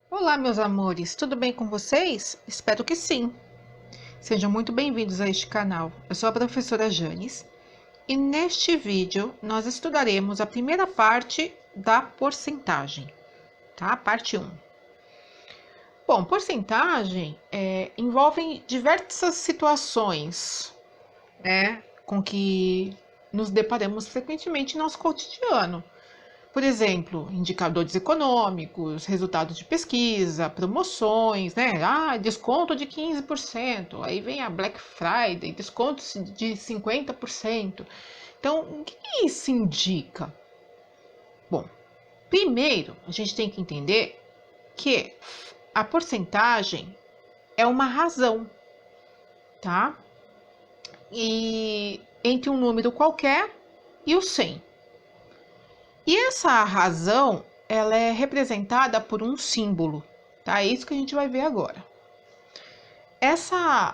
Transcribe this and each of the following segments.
Olá, meus amores, tudo bem com vocês? Espero que sim. Sejam muito bem-vindos a este canal. Eu sou a professora Janes e neste vídeo nós estudaremos a primeira parte da porcentagem, tá? Parte 1. Bom, porcentagem envolve diversas situações, né, com que nos deparamos frequentemente no nosso cotidiano. Por exemplo, indicadores econômicos, resultados de pesquisa, promoções, né? Ah, desconto de 15%. Aí vem a Black Friday, desconto de 50%. Então, o que isso indica? Bom, primeiro, a gente tem que entender que a porcentagem é uma razão, tá? E entre um número qualquer e o 100. E essa razão, ela é representada por um símbolo, tá? É isso que a gente vai ver agora. Essa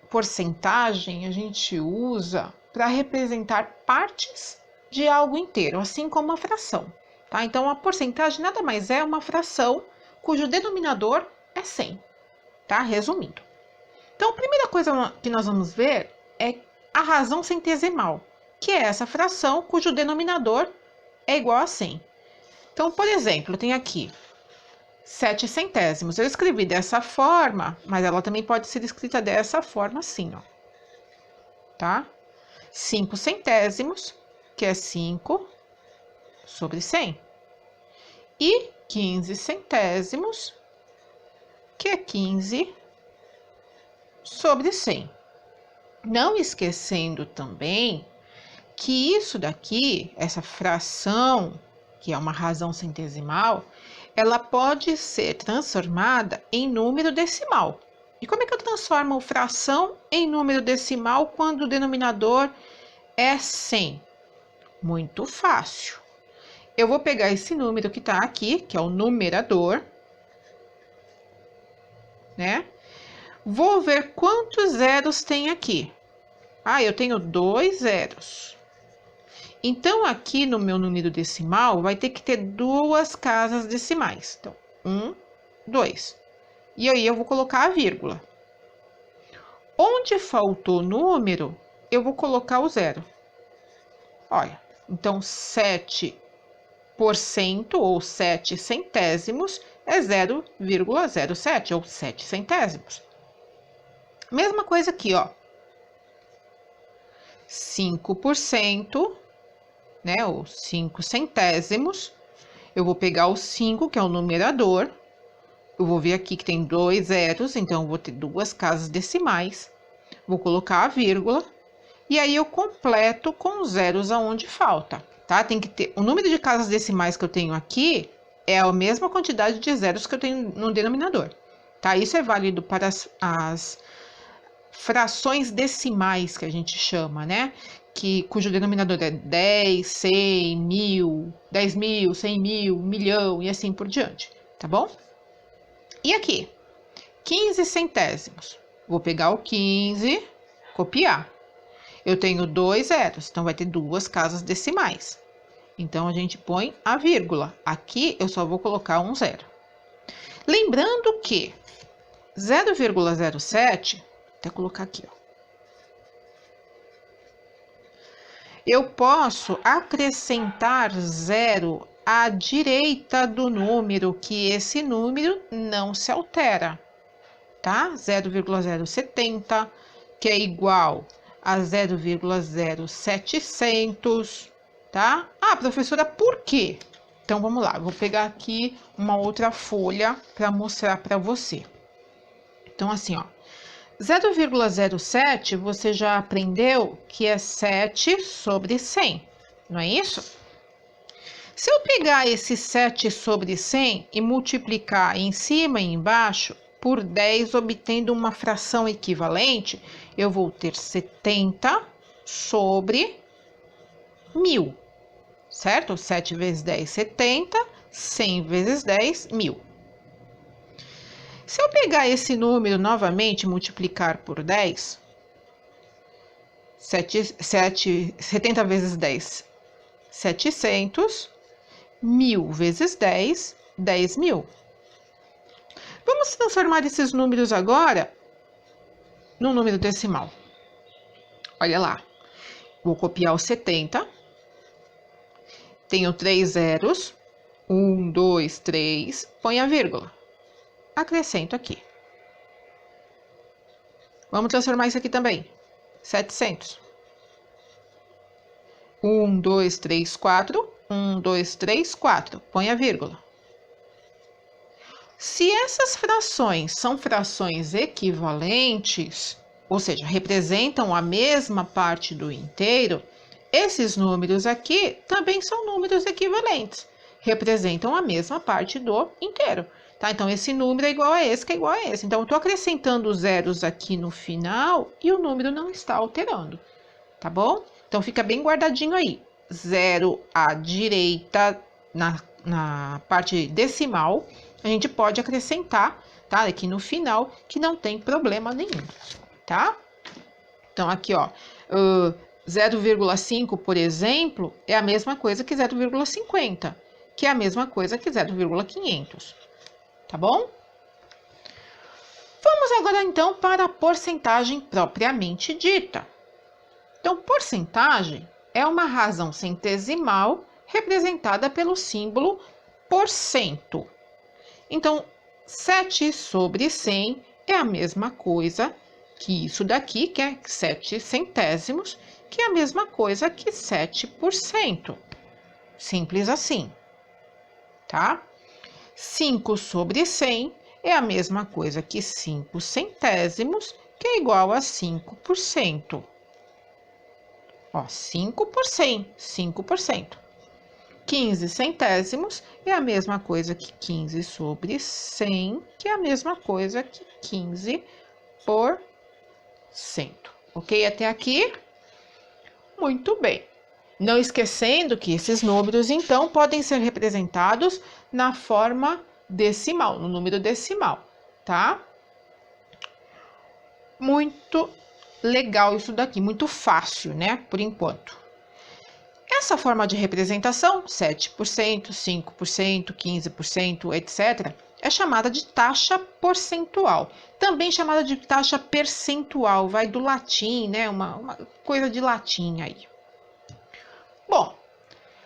porcentagem a gente usa para representar partes de algo inteiro, assim como a fração, tá? Então, a porcentagem nada mais é uma fração cujo denominador é 100, tá? Resumindo. Então, a primeira coisa que nós vamos ver é a razão centesimal, que é essa fração cujo denominador é igual a 100. Então, por exemplo, eu tenho aqui 7 centésimos. Eu escrevi dessa forma, mas ela também pode ser escrita dessa forma assim, ó. Tá? 5 centésimos, que é 5 sobre 100. E 15 centésimos, que é 15 sobre 100. Não esquecendo também que isso daqui, essa fração, que é uma razão centesimal, ela pode ser transformada em número decimal. E como é que eu transformo fração em número decimal quando o denominador é 100? Muito fácil. Eu vou pegar esse número que está aqui, que é o numerador, né? Vou ver quantos zeros tem aqui. Ah, eu tenho 2 zeros. Então, aqui no meu número decimal, vai ter que ter 2 casas decimais. Então, 1, 2. E aí, eu vou colocar a vírgula. Onde faltou número, eu vou colocar o zero. Olha, então, 7% ou 7 centésimos é 0,07, ou 7 centésimos. Mesma coisa aqui, ó. 5%, né, ou 5 centésimos, eu vou pegar o 5, que é o numerador, eu vou ver aqui que tem 2 zeros, então eu vou ter 2 casas decimais, vou colocar a vírgula, e aí eu completo com os zeros aonde falta, tá? Tem que ter, o número de casas decimais que eu tenho aqui é a mesma quantidade de zeros que eu tenho no denominador, tá? Isso é válido para as frações decimais que a gente chama, né? Cujo denominador é 10, 100, 1000, 10 mil, 100 mil, 1 milhão e assim por diante, tá bom? E aqui, 15 centésimos. Vou pegar o 15, copiar. Eu tenho 2 zeros, então vai ter 2 casas decimais. Então, a gente põe a vírgula. Aqui, eu só vou colocar um zero. Lembrando que 0,07, até colocar aqui, ó. Eu posso acrescentar zero à direita do número, que esse número não se altera, tá? 0,070, que é igual a 0,0700, tá? Ah, professora, por quê? Então, vamos lá, eu vou pegar aqui uma outra folha para mostrar para você. Então, assim, ó. 0,07 você já aprendeu que é 7 sobre 100, não é isso? Se eu pegar esse 7 sobre 100 e multiplicar em cima e embaixo por 10, obtendo uma fração equivalente, eu vou ter 70 sobre 1000, certo? 7 vezes 10, 70, 100 vezes 10, 1000. Se eu pegar esse número novamente e multiplicar por 10, 70 vezes 10, 700, 1000 vezes 10, 10 mil. Vamos transformar esses números agora num número decimal. Olha lá. Vou copiar o 70. Tenho 3 zeros. 1, 2, 3. Põe a vírgula. Acrescento aqui. Vamos transformar isso aqui também. 700. 1, 2, 3, 4. 1, 2, 3, 4. Põe a vírgula. Se essas frações são frações equivalentes, ou seja, representam a mesma parte do inteiro, esses números aqui também são números equivalentes, representam a mesma parte do inteiro, tá? Então, esse número é igual a esse, que é igual a esse. Então, eu estou acrescentando zeros aqui no final e o número não está alterando, tá bom? Então, fica bem guardadinho aí. 0 à direita, na parte decimal, a gente pode acrescentar, tá? Aqui no final, que não tem problema nenhum, tá? Então, aqui, ó, 0,5, por exemplo, é a mesma coisa que 0,50, que é a mesma coisa que 0,500, tá bom? Vamos agora, então, para a porcentagem propriamente dita. Então, porcentagem é uma razão centesimal representada pelo símbolo porcento. Então, 7 sobre 100 é a mesma coisa que isso daqui, que é 7 centésimos, que é a mesma coisa que 7%. Simples assim, tá? 5 sobre 100 é a mesma coisa que 5 centésimos, que é igual a 5%. Ó, 5%, 5%. 15 centésimos é a mesma coisa que 15 sobre 100, que é a mesma coisa que 15%. Ok? Até aqui? Muito bem. Não esquecendo que esses números, então, podem ser representados na forma decimal, no número decimal, tá? Muito legal isso daqui, muito fácil, né? Por enquanto. Essa forma de representação, 7%, 5%, 15%, etc., é chamada de taxa percentual. Também chamada de taxa percentual, vai do latim, né? Uma coisa de latim aí. Bom,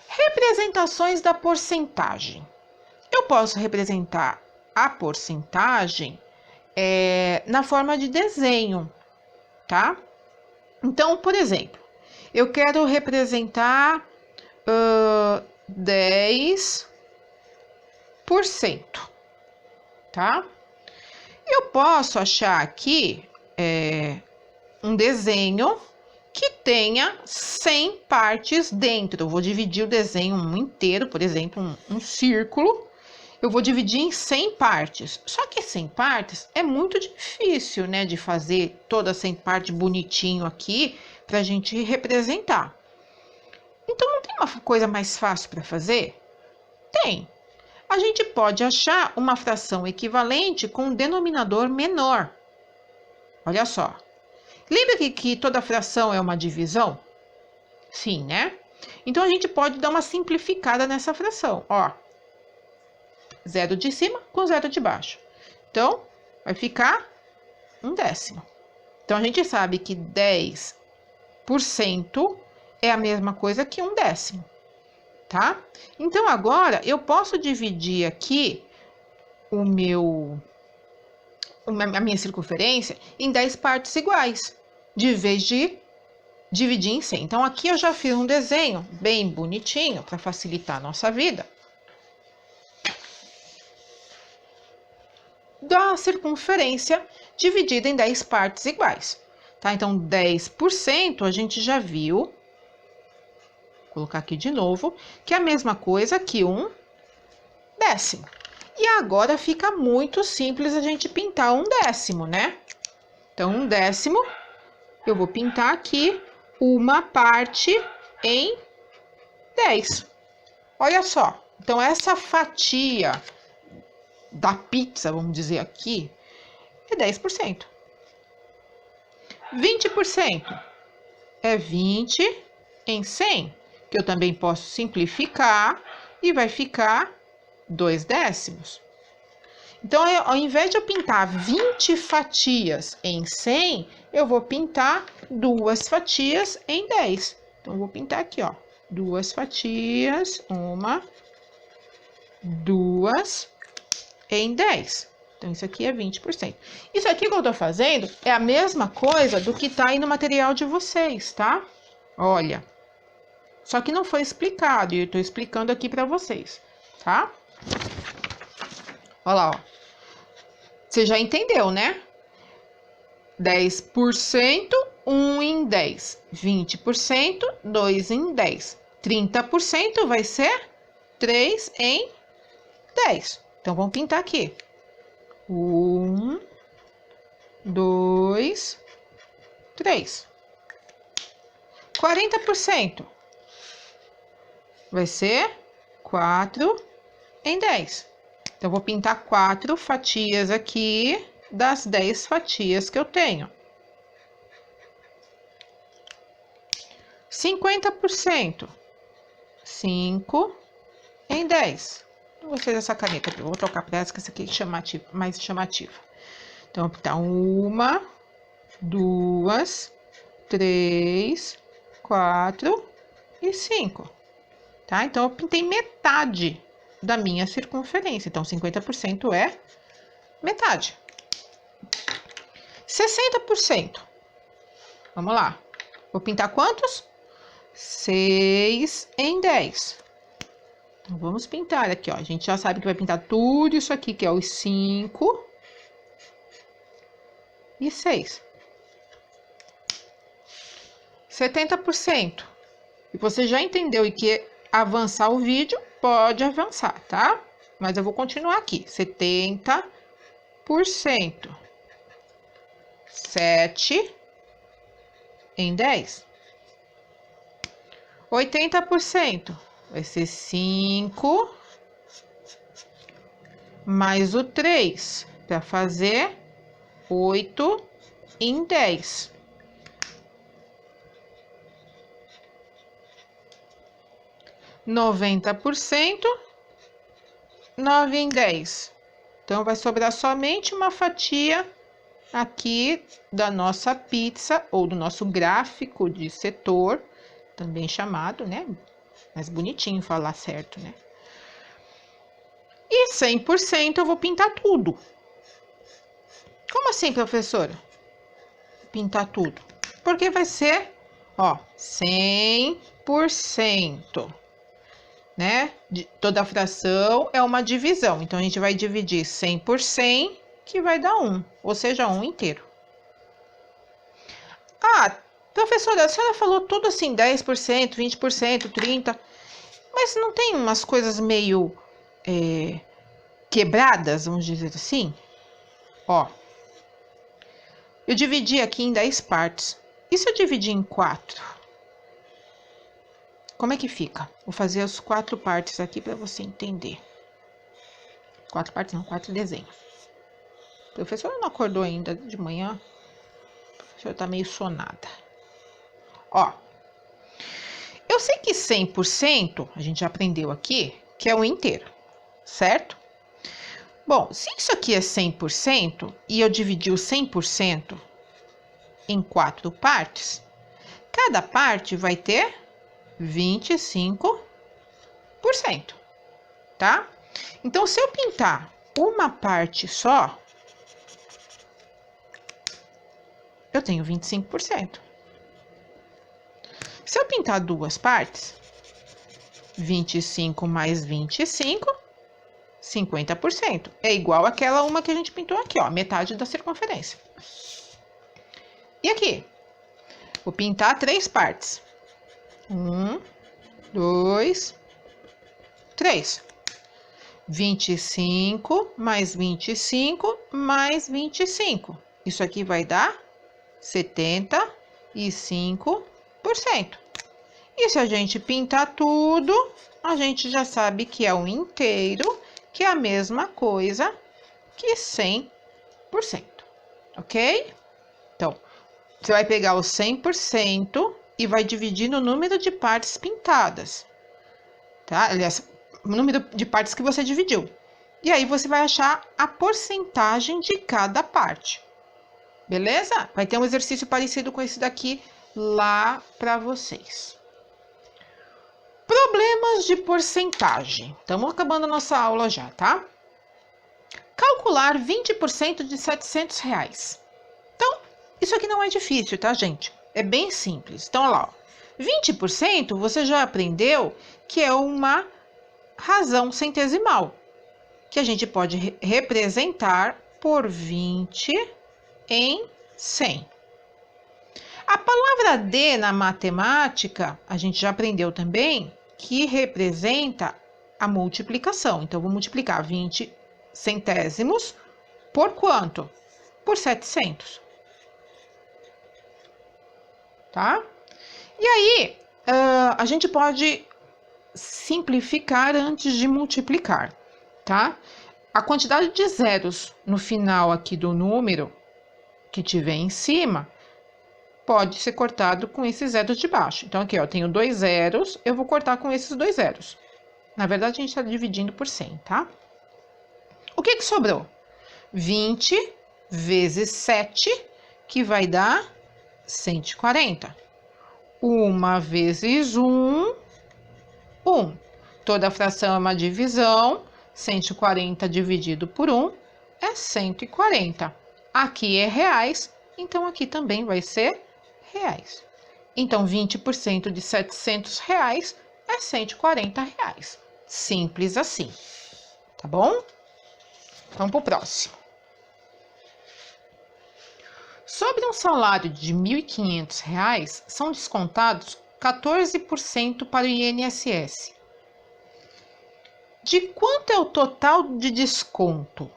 representações da porcentagem. Eu posso representar a porcentagem na forma de desenho, tá? Então, por exemplo, eu quero representar 10%, tá? Eu posso achar aqui um desenho que tenha 100 partes dentro. Eu vou dividir o desenho inteiro, por exemplo, um círculo. Eu vou dividir em 100 partes. Só que 100 partes é muito difícil, né, de fazer todas 100 partes bonitinho aqui para a gente representar. Então, não tem uma coisa mais fácil para fazer? Tem. A gente pode achar uma fração equivalente com um denominador menor. Olha só. Lembra que toda fração é uma divisão? Sim, né? Então, a gente pode dar uma simplificada nessa fração. Ó, 0 de cima com 0 de baixo. Então, vai ficar 1/10. Então, a gente sabe que 10% é a mesma coisa que 1/10, tá? Então, agora, eu posso dividir aqui a minha circunferência em 10 partes iguais, de vez de dividir em 100. Então, aqui eu já fiz um desenho bem bonitinho para facilitar a nossa vida. Da circunferência dividida em 10 partes iguais, tá? Então, 10% a gente já viu, vou colocar aqui de novo, que é a mesma coisa que 1/10. E agora fica muito simples a gente pintar 1/10, né? Então, 1/10, eu vou pintar aqui uma parte em 10. Olha só, então essa fatia da pizza, vamos dizer aqui, é 10%. 20% é 20 em 100, que eu também posso simplificar e vai ficar 2/10. Então, ao invés de eu pintar 20 fatias em 100, eu vou pintar 2 fatias em 10. Então, eu vou pintar aqui, ó, 2 fatias, 1, 2 em 10. Então, isso aqui é 20%. Isso aqui que eu tô fazendo é a mesma coisa do que tá aí no material de vocês, tá? Olha. Só que não foi explicado, e eu tô explicando aqui pra vocês, tá? Olha lá, ó. Você já entendeu, né? 10%, 1 em 10. 20%, 2 em 10. 30% vai ser 3 em 10. Então, vamos pintar aqui. 1, 2, 3. 40% vai ser 4 em 10. Então, eu vou pintar 4 fatias aqui das 10 fatias que eu tenho. 50%. 5 em 10. Eu gostei dessa caneta aqui. Vou trocar para essa, que essa aqui é mais chamativa. Então, eu vou pintar 1, 2, 3, 4 e 5. Tá? Então, eu pintei metade da minha circunferência. Então, 50% é metade. 60%. Vamos lá. Vou pintar quantos? 6 em 10. Então, vamos pintar aqui, ó. A gente já sabe que vai pintar tudo isso aqui, que é os 5 e 6. 70%. E você já entendeu e quer avançar o vídeo, pode avançar, tá? Mas eu vou continuar aqui. 70%. 7 em 10. 80% vai ser 5 mais o 3 para fazer 8 em 10. 90%, 9 em 10. Então, vai sobrar somente uma fatia aqui da nossa pizza, ou do nosso gráfico de setor, também chamado, né? Mais bonitinho falar certo, né? E 100% eu vou pintar tudo. Como assim, professora? Pintar tudo. Porque vai ser, ó, 100%. Né? Toda fração é uma divisão. Então, a gente vai dividir 100 por 100, que vai dar 1. Ou seja, 1 inteiro. Ah, professora, a senhora falou tudo assim, 10%, 20%, 30%. Mas não tem umas coisas meio quebradas, vamos dizer assim? Ó, eu dividi aqui em 10 partes. E se eu dividir em 4? Como é que fica? Vou fazer as 4 partes aqui para você entender. 4 partes não, 4 desenhos. A professora não acordou ainda de manhã. A professora tá meio sonada. Ó, eu sei que 100%, a gente já aprendeu aqui, que é o inteiro, certo? Bom, se isso aqui é 100% e eu dividi o 100% em 4 partes, cada parte vai ter 25%, tá? Então, se eu pintar uma parte só, eu tenho 25%. Se eu pintar 2 partes, 25 mais 25, 50%. É igual àquela uma que a gente pintou aqui, ó, metade da circunferência. E aqui, vou pintar 3 partes. 1, 2, 3. 25 mais 25 mais 25. Isso aqui vai dar 75%. E se a gente pintar tudo, a gente já sabe que é o inteiro, que é a mesma coisa que 100%. Ok? Então, você vai pegar o 100% e vai dividir no número de partes pintadas, tá? Aliás, o número de partes que você dividiu. E aí você vai achar a porcentagem de cada parte. Beleza? Vai ter um exercício parecido com esse daqui lá para vocês. Problemas de porcentagem. Estamos acabando a nossa aula já, tá? Calcular 20% de R$700. Então, isso aqui não é difícil, tá, gente? É bem simples. Então, olha lá, ó. 20% você já aprendeu que é uma razão centesimal, que a gente pode representar por 20 em 100. A palavra D na matemática, a gente já aprendeu também, que representa a multiplicação. Então, vou multiplicar 20 centésimos por quanto? Por 700. Tá? E aí, a gente pode simplificar antes de multiplicar, tá? A quantidade de zeros no final aqui do número que tiver em cima pode ser cortado com esses zeros de baixo. Então, aqui, ó, eu tenho 2 zeros, eu vou cortar com esses 2 zeros. Na verdade, a gente está dividindo por 100, tá? O que sobrou? 20 vezes 7, que vai dar 140. 1 vezes 1, 1. Toda fração é uma divisão. 140 dividido por 1 é 140. Aqui é reais, então aqui também vai ser reais. Então, 20% de R$700 é R$140. Simples assim, tá bom? Vamos para o próximo. Sobre um salário de R$1.500, são descontados 14% para o INSS. De quanto é o total de desconto?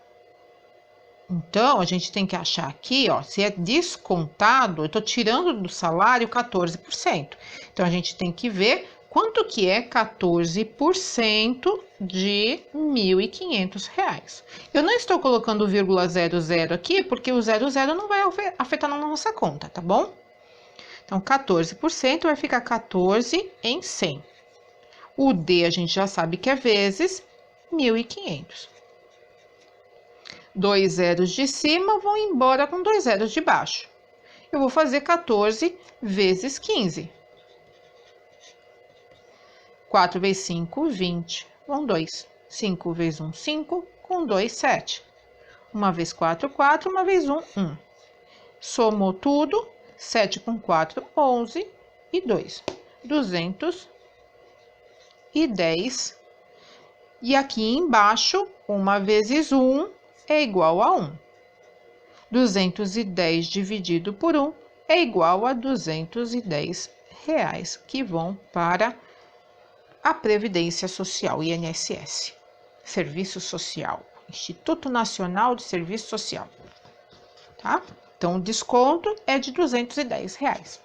Então, a gente tem que achar aqui, ó, se é descontado, eu estou tirando do salário 14%. Então, a gente tem que ver quanto que é 14% de R$1.500. Eu não estou colocando 0,00 aqui, porque o 00 não vai afetar na nossa conta, tá bom? Então, 14% vai ficar 14 em 100. O D a gente já sabe que é vezes 1.500. 2 zeros de cima vão embora com 2 zeros de baixo. Eu vou fazer 14 vezes 15. 4 vezes 5, 20. Vão 2. 5 vezes 1, 5. Com 2, 7. 1 vez 4, 4. 1 vez 1, 1. Somou tudo. 7 com 4, 11. E 2. 210. E aqui embaixo, 1 vezes 1 é igual a 1. 210 dividido por 1 é igual a R$210, que vão para a Previdência Social, INSS. Serviço Social, Instituto Nacional de Serviço Social. Tá? Então, o desconto é de R$210.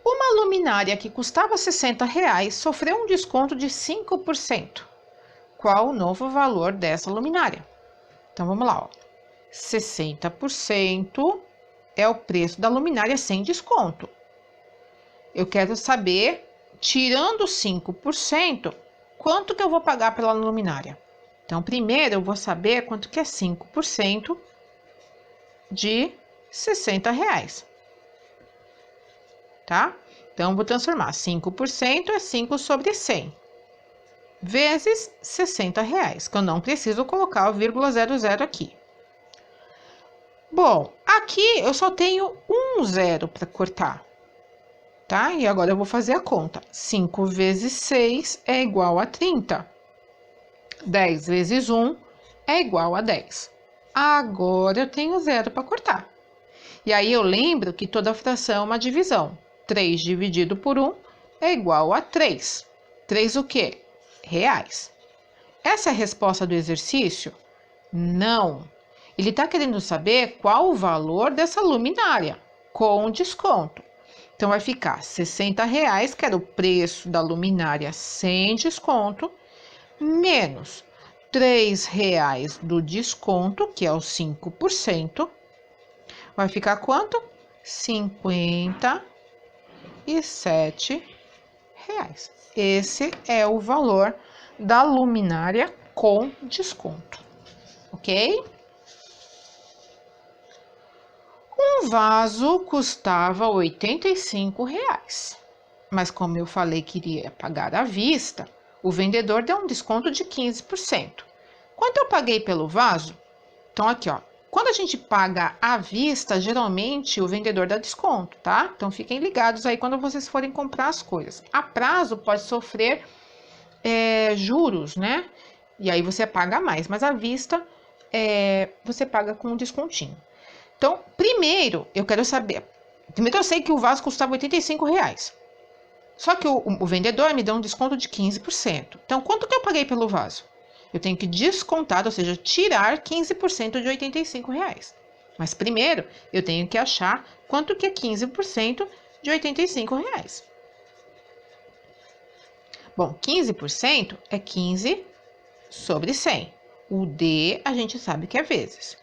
Uma luminária que custava R$60 sofreu um desconto de 5%. Qual o novo valor dessa luminária? Então, vamos lá, ó. 60% é o preço da luminária sem desconto. Eu quero saber, tirando 5%, quanto que eu vou pagar pela luminária. Então, primeiro eu vou saber quanto que é 5% de R$60. Tá? Então, eu vou transformar 5% é 5 sobre 100. Vezes R$60, que eu não preciso colocar o 0,00 aqui. Bom, aqui eu só tenho um zero para cortar, tá? E agora eu vou fazer a conta. 5 vezes 6 é igual a 30. 10 vezes 1 é igual a 10. Agora eu tenho zero para cortar. E aí eu lembro que toda fração é uma divisão. 3 dividido por 1 é igual a 3. 3 o quê? Reais. Essa é a resposta do exercício? Não. Ele está querendo saber qual o valor dessa luminária com desconto. Então, vai ficar R$60, que era o preço da luminária sem desconto, menos R$3 do desconto, que é o 5%. Vai ficar quanto? R$57. Esse é o valor da luminária com desconto, ok? Um vaso custava R$ 85, mas como eu falei que iria pagar à vista, o vendedor deu um desconto de 15%. Quanto eu paguei pelo vaso? Então, aqui, ó. Quando a gente paga à vista, geralmente o vendedor dá desconto, tá? Então, fiquem ligados aí quando vocês forem comprar as coisas. A prazo pode sofrer juros, né? E aí você paga mais, mas à vista você paga com um descontinho. Então, primeiro, eu quero saber. Primeiro, eu sei que o vaso custava R$ 85. Só que o vendedor me deu um desconto de 15%. Então, quanto que eu paguei pelo vaso? Eu tenho que descontar, ou seja, tirar 15% de R$ 85. Mas primeiro, eu tenho que achar quanto que é 15% de R$ 85. Bom, 15% é 15 sobre 100. O D a gente sabe que é vezes.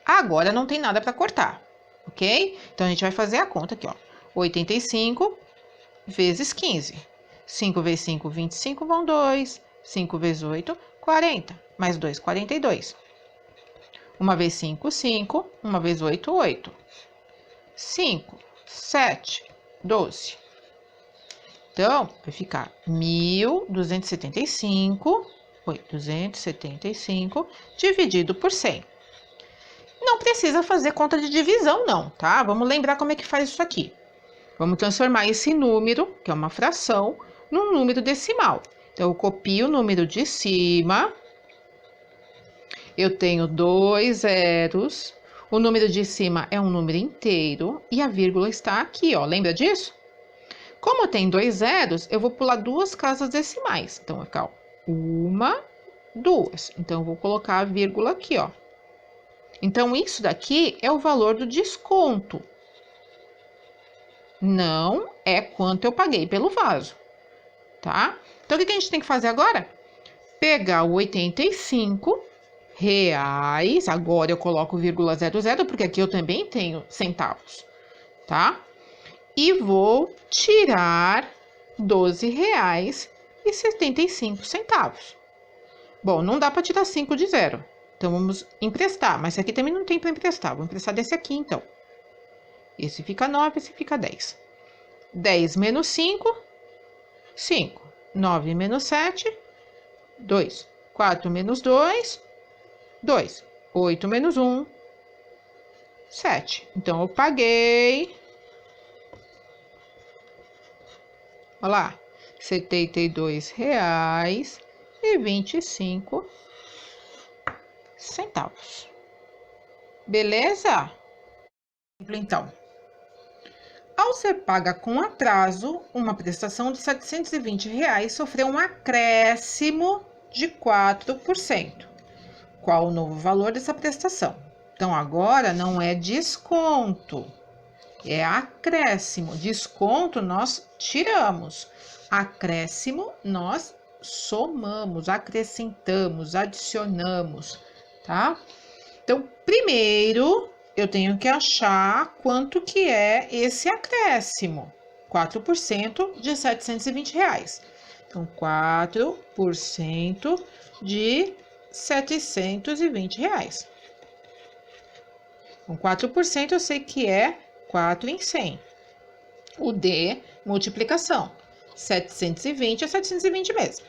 Agora não tem nada para cortar, ok? Então, a gente vai fazer a conta aqui, ó. 85 vezes 15. 5 vezes 5, 25, vão 2. 5 vezes 8, 40. Mais 2, 42. 1 vezes 5, 5. 1 vezes 8, 8. 5, 7, 12. Então, vai ficar 275 dividido por 100. Não precisa fazer conta de divisão, não, tá? Vamos lembrar como é que faz isso aqui. Vamos transformar esse número, que é uma fração, num número decimal. Então, eu copio o número de cima. Eu tenho 2 zeros. O número de cima é um número inteiro. E a vírgula está aqui, ó. Lembra disso? Como tem 2 zeros, eu vou pular 2 casas decimais. Então, vai ficar 1, 2. Então, eu vou colocar a vírgula aqui, ó. Então, isso daqui é o valor do desconto. Não é quanto eu paguei pelo vaso, tá? Então, o que a gente tem que fazer agora? Pegar o R$ 85, agora eu coloco 0,00, porque aqui eu também tenho centavos, tá? E vou tirar R$ 12,75. Bom, não dá para tirar 5 de zero, então vamos emprestar, mas esse aqui também não tem para emprestar, vou emprestar desse aqui, então. Esse fica 9, esse fica 10. 10 menos 5, 5. 9 menos 7, 2. 4 menos 2, 2. 8 menos 1, 7. Então, eu paguei. Olha lá, R$ 72,25. Beleza? Então, ao ser paga com atraso, uma prestação de R$ 720 sofreu um acréscimo de 4%. Qual o novo valor dessa prestação? Então, agora não é desconto, é acréscimo. Desconto nós tiramos, acréscimo nós somamos, acrescentamos, adicionamos, tá? Então, primeiro eu tenho que achar quanto que é esse acréscimo. 4% de R$ 720. Então, 4% de R$ 720. Então, 4% eu sei que é 4 em 100. O D, multiplicação. 720 é 720 mesmo.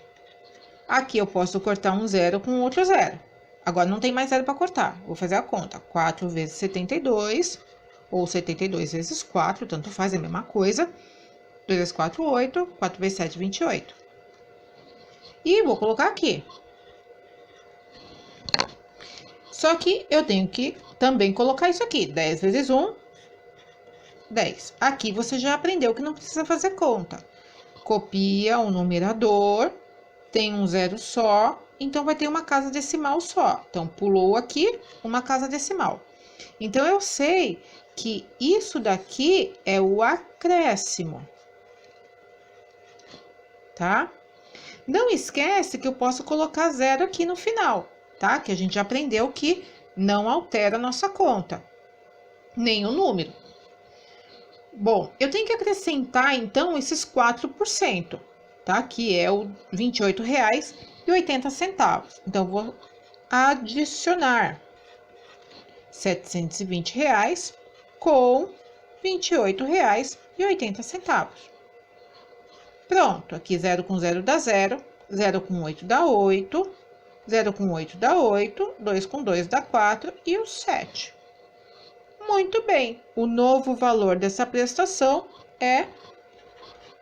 Aqui eu posso cortar um zero com outro zero. Agora não tem mais zero para cortar. Vou fazer a conta. 4 vezes 72, ou 72 vezes 4, tanto faz, é a mesma coisa. 2 vezes 4, 8. 4 vezes 7, 28. E vou colocar aqui. Só que eu tenho que também colocar isso aqui. 10 vezes 1, 10. Aqui você já aprendeu que não precisa fazer conta. Copia o numerador, tem um zero só, então vai ter uma casa decimal só. Então, pulou aqui uma casa decimal. Então, eu sei que isso daqui é o acréscimo, tá? Não esquece que eu posso colocar zero aqui no final, tá? Que a gente já aprendeu que não altera a nossa conta, nem o número. Bom, eu tenho que acrescentar, então, esses 4%, tá? Que é o R$ 28 R$ 0,80. Então, vou adicionar R$ 720 com R$ 28,80. Pronto, aqui 0 com 0 dá 0, 0 com 8 dá 8, 0 com 8 dá 8, 2 com 2 dá 4 e o 7. Muito bem, o novo valor dessa prestação é R$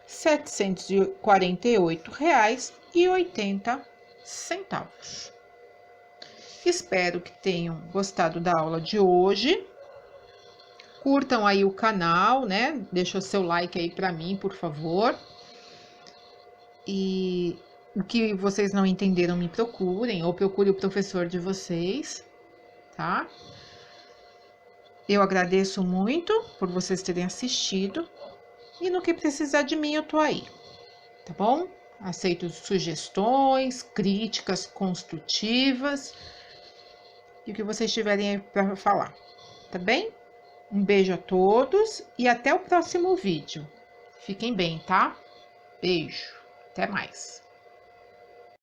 748,80. Espero que tenham gostado da aula de hoje. Curtam aí o canal, né? Deixa o seu like aí para mim, por favor. E o que vocês não entenderam, me procurem, ou procure o professor de vocês, tá? Eu agradeço muito por vocês terem assistido. E no que precisar de mim, eu tô aí, tá bom? Aceito sugestões, críticas construtivas e o que vocês tiverem aí para falar, tá bem? Um beijo a todos e até o próximo vídeo. Fiquem bem, tá? Beijo, até mais.